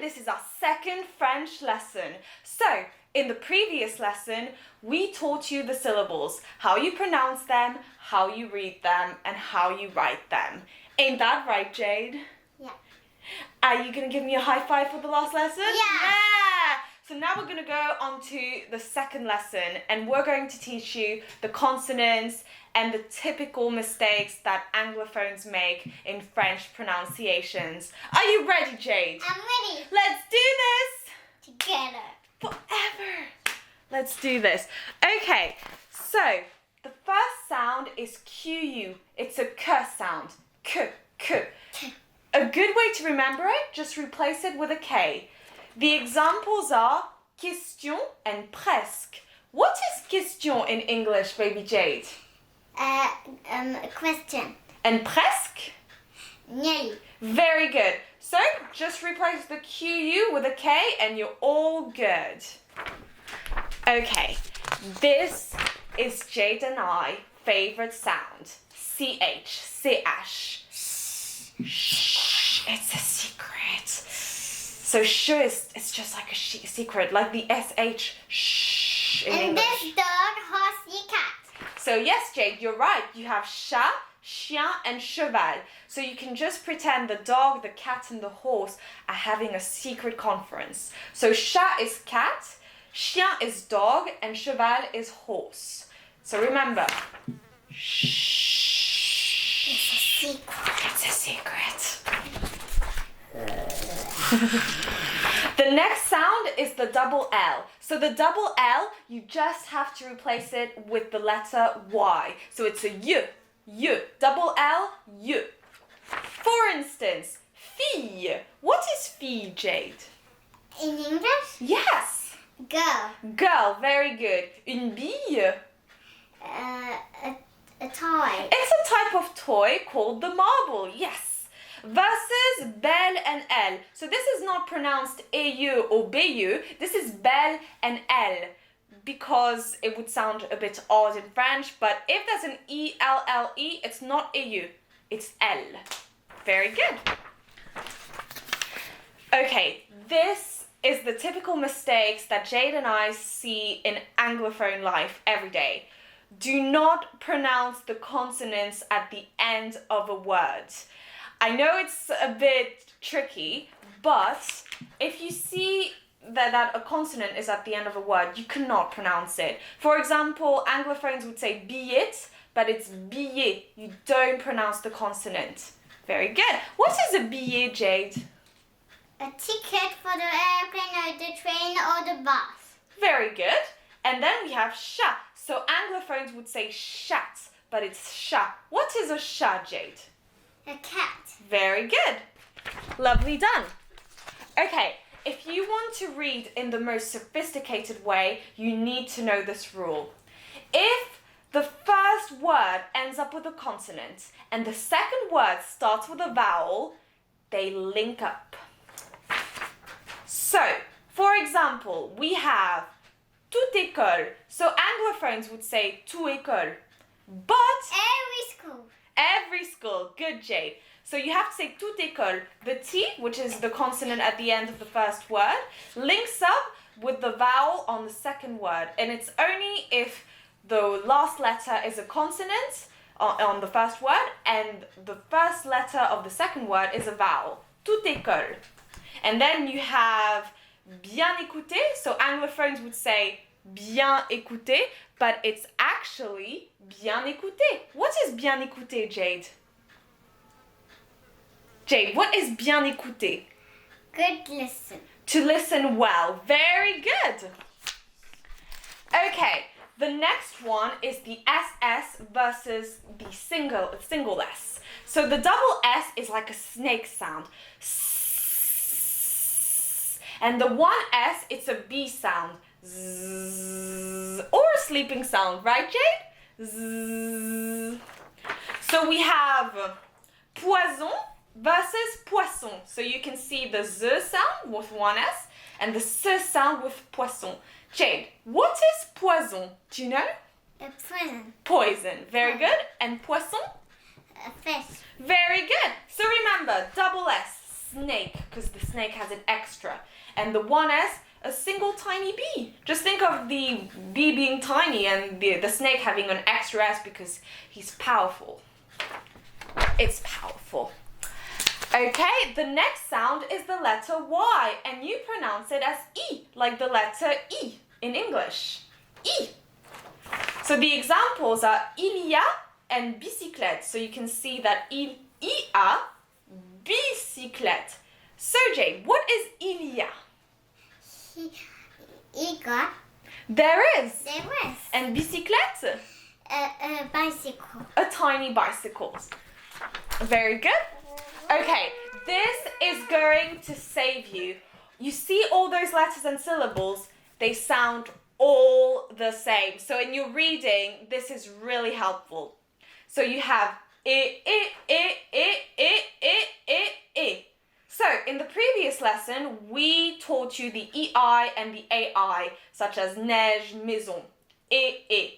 this is our second French lesson. So, in the previous lesson, we taught you the syllables, how you pronounce them, how you read them, and how you write them. Ain't that right, Jade? Yeah. Are you going to give me a high five for the last lesson? Yeah. So now we're going to go on to the second lesson, and we're going to teach you the consonants and the typical mistakes that Anglophones make in French pronunciations. Are you ready, Jade? I'm ready. Let's do this! Together. Forever! Let's do this. Okay, so the first sound is QU. It's a K sound. K, K. A good way to remember it, just replace it with a K. The examples are question and presque. What is question in English, baby Jade? Question. And presque? Nearly. Very good. So just replace the QU with a K and you're all good. Okay, this is Jade and I favorite sound. CH, CH. Shh, it's a secret. So sh is just like a secret, like the SH, shh in And English. this dog, horse, cat. So yes, Jade, you're right. You have chat, chien, and cheval. So you can just pretend the dog, the cat, and the horse are having a secret conference. So chat is cat, chien is dog, and cheval is horse. So remember, shh. It's a secret. It's a secret. The next sound is the double L. So the double L, you just have to replace it with the letter Y. So it's a Y, Y. Double L, Y. For instance, fille. What is fille, Jade? In English? Yes. Girl. Girl, very good. Une bille. A toy. It's a type of toy called the marble, yes. Versus belle and elle. So this is not pronounced AU or BU. This is belle and elle because it would sound a bit odd in French. But if there's an ELLE, it's not AU. It's L. Very good. Okay, this is the typical mistakes that Jade and I see in Anglophone life every day. Do not pronounce the consonants at the end of a word. I know it's a bit tricky, but if you see that a consonant is at the end of a word, you cannot pronounce it. For example, Anglophones would say billet, but it's billet. You don't pronounce the consonant. Very good. What is a billet, Jade? A ticket for the airplane or the train or the bus. Very good. And then we have chat. So Anglophones would say chat, but it's chat. What is a chat, Jade? A cat. Very good. Lovely done. Okay, if you want to read in the most sophisticated way, you need to know this rule. If the first word ends up with a consonant and the second word starts with a vowel, they link up. So, for example, we have toute école. So Anglophones would say tout école. But every school. Good, Jade. So you have to say toute école. The T, which is the consonant at the end of the first word, links up with the vowel on the second word. And it's only if the last letter is a consonant on the first word and the first letter of the second word is a vowel. Toute école. And then you have bien écouter. So Anglophones would say bien écouter, but it's actually bien écouter. What is bien écouter, Jade? Jade, what is bien écouter? Good listen. To listen well. Very good. Okay, the next one is the SS versus the single S. So the double S is like a snake sound. And the one S, it's a B sound. Zzz, or a sleeping sound, right, Jade? Zzz. So we have poison versus poisson. So you can see the Z sound with one S and the S sound with poisson. Jade, what is poison? Do you know? A prison. Poison. Very good. And poisson? A fish. Very good. So remember, double S. snake, because the snake has an extra. And the 1S, a single tiny B. Just think of the B being tiny and the snake having an extra S because he's powerful. It's powerful. Okay, the next sound is the letter Y, and you pronounce it as E, like the letter E in English. E. So the examples are il y a and bicyclette. So you can see that il y a, bicyclette. So Jade, what is il y a? Igor. There is. There is. And bicyclette? A bicycle. A tiny bicycle. Very good. Okay, this is going to save you. You see all those letters and syllables, they sound all the same. So in your reading, this is really helpful. So you have I. So in the previous lesson, we taught you the EI and the AI, such as neige, maison, I.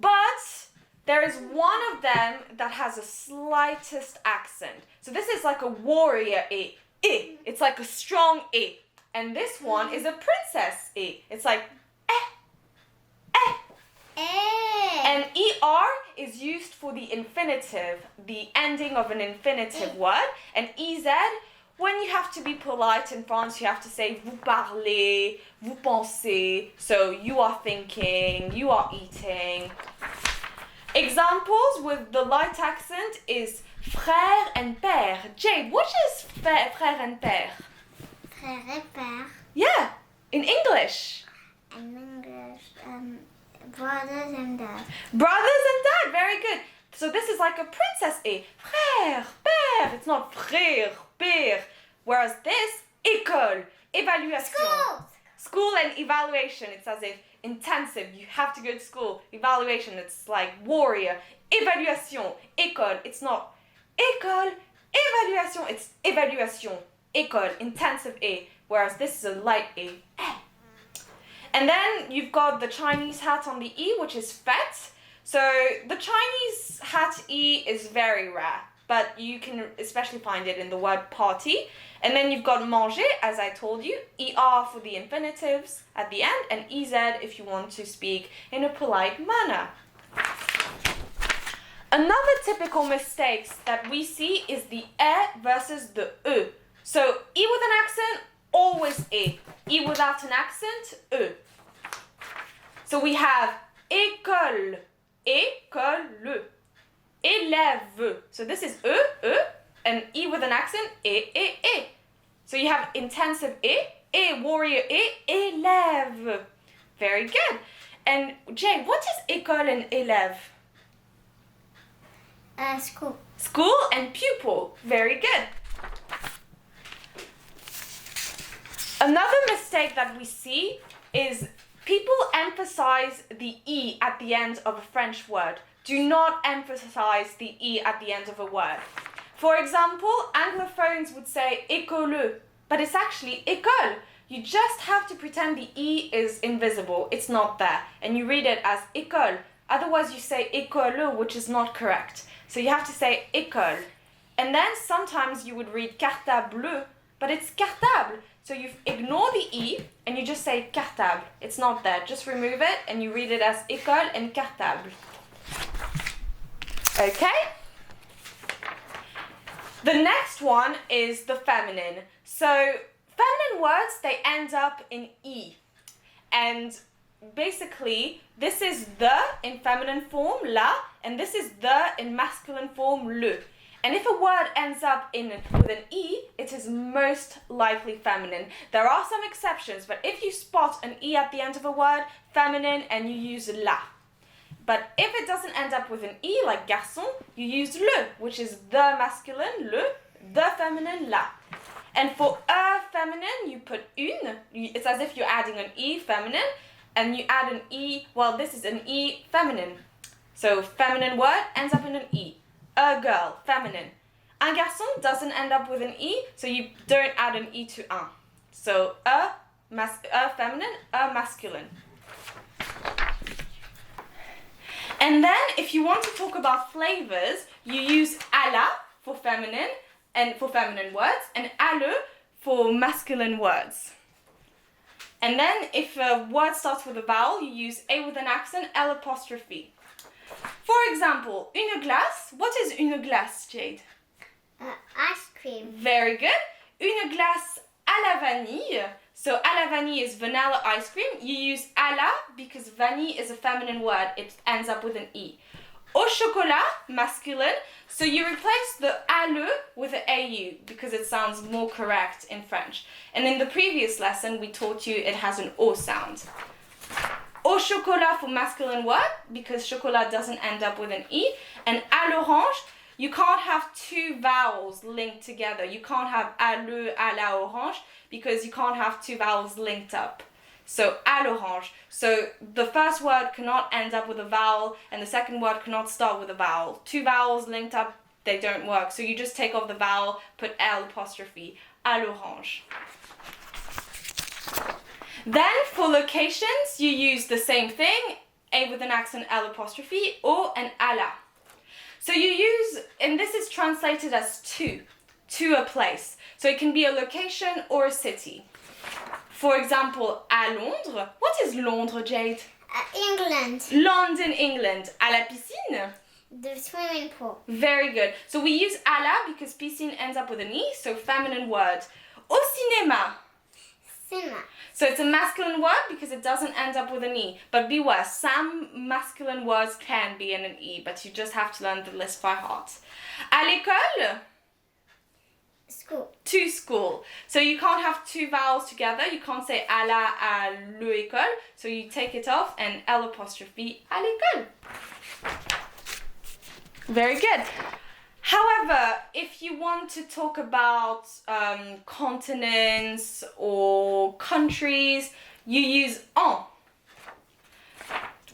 But there is one of them that has a slightest accent. So this is like a warrior I. It's like a strong I. And this one is a princess I. It's like And ER is used for the infinitive, the ending of an infinitive word. And EZ, when you have to be polite in France, you have to say vous parlez, vous pensez. So you are thinking, you are eating. Examples with the light accent is frère and père. Jade, what is frère and père? Frère et père. Yeah, in English. In English, brothers and dad. Brothers and dad, very good. So this is like a princess A. Frère, père. It's not frère, père. Whereas this, école, évaluation. School. School and evaluation, it's as if intensive, you have to go to school. Evaluation, it's like warrior. Évaluation, école, it's not école, évaluation, it's évaluation. École, intensive A, whereas this is a light A. And then you've got the Chinese hat on the E, which is fête. So the Chinese hat E is very rare, but you can especially find it in the word party. And then you've got manger, as I told you, ER for the infinitives at the end, and EZ if you want to speak in a polite manner. Another typical mistakes that we see is the E versus the E. So E with an accent, always E. E without an accent, E. So we have école, école, élève. So this is E, and E with an accent, E. So you have intensive E, warrior E, élève. Very good. And Jade, what is école and élève? School. School and pupil. Very good. Another mistake that we see is people emphasize the E at the end of a French word. Do not emphasize the E at the end of a word. For example, Anglophones would say école, but it's actually école. You just have to pretend the E is invisible. It's not there. And you read it as école. Otherwise you say école, which is not correct. So you have to say école. And then sometimes you would read cartable, but it's cartable. So you ignore the E and you just say cartable. It's not there. Just remove it and you read it as école and cartable. Okay? The next one is the feminine. So feminine words, they end up in E. And basically, this is the in feminine form, la, and this is the in masculine form, le. And if a word ends up with an E, it is most likely feminine. There are some exceptions, but if you spot an E at the end of a word, feminine, and you use la. But if it doesn't end up with an E, like garçon, you use le, which is the masculine, le, the feminine, la. And for a feminine, you put une. It's as if you're adding an E, feminine, and you add an E, well, this is an E, feminine. So feminine word ends up in an E. A girl, feminine. Un garçon doesn't end up with an E, so you don't add an E to un. So a feminine, a masculine. And then if you want to talk about flavors, you use à la for feminine and for feminine words, and alle for masculine words. And then if a word starts with a vowel, you use A with an accent, L apostrophe. For example, une glace. What is une glace, Jade? Ice cream. Very good. Une glace à la vanille. So à la vanille is vanilla ice cream. You use à la because vanille is a feminine word. It ends up with an E. Au chocolat, masculine. So you replace the alle with an AU because it sounds more correct in French. And in the previous lesson, we taught you it has an O sound. Au chocolat for masculine word because chocolat doesn't end up with an E. And à l'orange, you can't have two vowels linked together. You can't have alle, à la orange because you can't have two vowels linked up. So à l'orange. So the first word cannot end up with a vowel and the second word cannot start with a vowel. Two vowels linked up, they don't work. So you just take off the vowel, put L apostrophe, à l'orange. Then for locations, you use the same thing, A with an accent, L apostrophe, or an à la. So you use, and this is translated as to a place. So it can be a location or a city. For example, à Londres. What is Londres, Jade? England. London, England. À la piscine? The swimming pool. Very good. So we use à la because piscine ends up with an E, so feminine word. Au cinéma. Cinema. So it's a masculine word because it doesn't end up with an E. But beware, some masculine words can be in an E, but you just have to learn the list by heart. À l'école? School. To school. So you can't have two vowels together. You can't say à la, à l'école. So you take it off and L apostrophe à l'école. Very good. However, if you want to talk about continents or countries, you use en,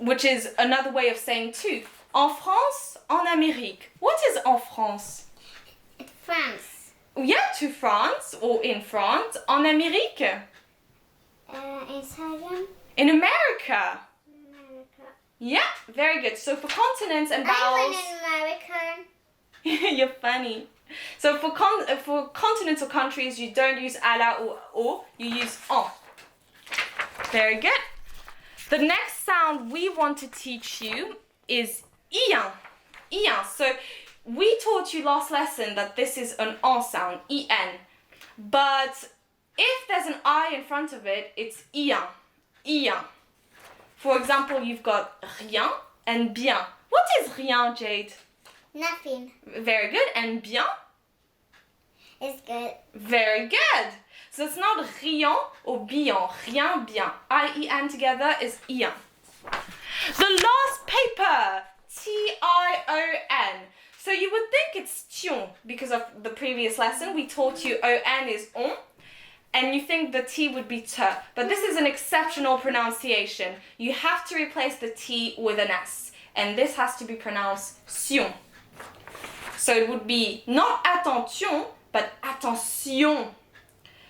which is another way of saying to. En France, en Amérique. What is en France? France. Yeah, to France or in France. En Amérique? Italian. In America. America. Yeah, very good. So for continents and I vowels... went in America. You're funny. So for continents or countries, you don't use à la or au, you use en. Very good. The next sound we want to teach you is ian. Ian. So we taught you last lesson that this is an en sound, en. But if there's an I in front of it, it's ian. Ian. For example, you've got rien and bien. What is rien, Jade? Nothing. Very good. And bien? It's good. Very good. So it's not rien or bien. Rien, bien. I-E-N together is ian. The last paper. T-I-O-N. So you would think it's tion because of the previous lesson. We taught you O-N is on. And you think the T would be T. But this is an exceptional pronunciation. You have to replace the T with an S. And this has to be pronounced sion. So it would be not attention, but attention.